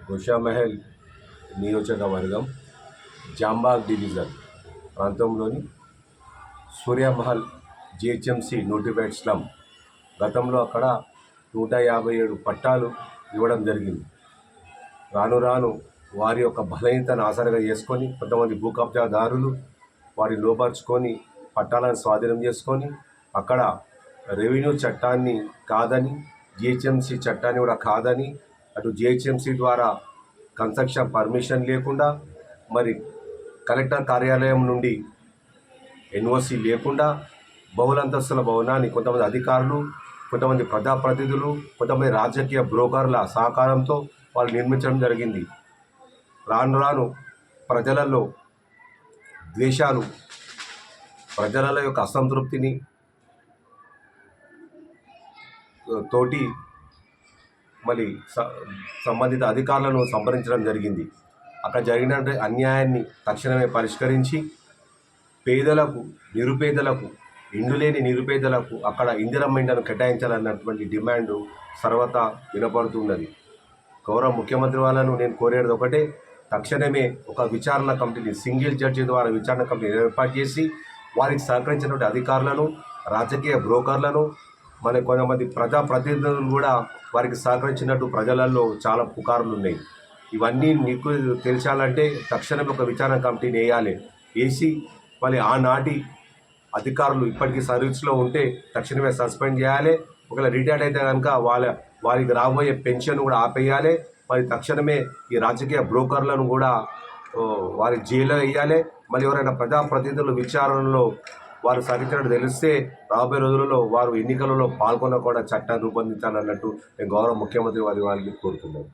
ఉషామహల్ నియోజకవర్గం జాంబాగ్ డివిజన్ ప్రాంతంలోని Surya Mahal GHMC notified slum గతంలో అక్కడ 157 పట్టాలు ఇవ్వడం జరిగింది. రాను రాను వారి యొక్క బలహీనతను ఆసరగా చేసుకొని కొంతమంది భూ కబ్జాదారులు వారిని లోపరుచుకొని పట్టాలను స్వాధీనం చేసుకొని అక్కడ రెవెన్యూ చట్టాన్ని కాదని, జిహెచ్ఎంసి చట్టాన్ని కూడా కాదని, అటు జిహెచ్ఎంసి ద్వారా కన్స్ట్రక్షన్ పర్మిషన్ లేకుండా, మరి కలెక్టర్ కార్యాలయం నుండి ఎన్ఓసి లేకుండా బహుళంతస్తుల భవనాన్ని కొంతమంది అధికారులు, కొంతమంది ప్రజాప్రతినిధులు, కొంతమంది రాజకీయ బ్రోకర్ల సహకారంతో వాళ్ళు నిర్మించడం జరిగింది. రాను రాను ప్రజలలో ద్వేషాలు, ప్రజల యొక్క అసంతృప్తిని తోటి మళ్ళీ సంబంధిత అధికారులను సంప్రదించడం జరిగింది. అక్కడ జరిగిన అన్యాయాన్ని తక్షణమే పరిష్కరించి పేదలకు, నిరుపేదలకు, ఇండ్లు లేని నిరుపేదలకు అక్కడ ఇందిరమ్మ ఇండ్లను కేటాయించాలన్నటువంటి డిమాండ్ సర్వతా వినపడుతున్నది. గౌరవ ముఖ్యమంత్రి వాళ్ళను నేను కోరేది ఒకటే, తక్షణమే ఒక విచారణ కమిటీని, సింగిల్ జడ్జి ద్వారా విచారణ కమిటీని ఏర్పాటు చేసి వారికి సహకరించినటువంటి అధికారులను, రాజకీయ బ్రోకర్లను, మన కొంతమంది ప్రజాప్రతినిధులు కూడా వారికి సహకరించినట్టు ప్రజలలో చాలా పుకార్లు ఉన్నాయి. ఇవన్నీ నీకు తెలిసాలంటే తక్షణమే ఒక విచారణ కమిటీని వేసి మళ్ళీ ఆనాటి అధికారులు ఇప్పటికీ సర్వీస్లో ఉంటే తక్షణమే సస్పెండ్ చేయాలి. ఒకవేళ రిటైర్డ్ అయితే కనుక వారికి రాబోయే పెన్షన్ కూడా ఆపేయాలి. మరి తక్షణమే ఈ రాజకీయ బ్రోకర్లను కూడా వారి జైల్లో వేయాలి. మళ్ళీ ఎవరైనా ప్రజాప్రతినిధులు విచారణలో వారు సరిచినట్టు తెలిస్తే రాబోయే రోజులలో వారు ఎన్నికలలో పాల్గొనకుండా చట్టాన్ని రూపొందించాలన్నట్టు నేను గౌరవ ముఖ్యమంత్రి వారిని కోరుతున్నాను.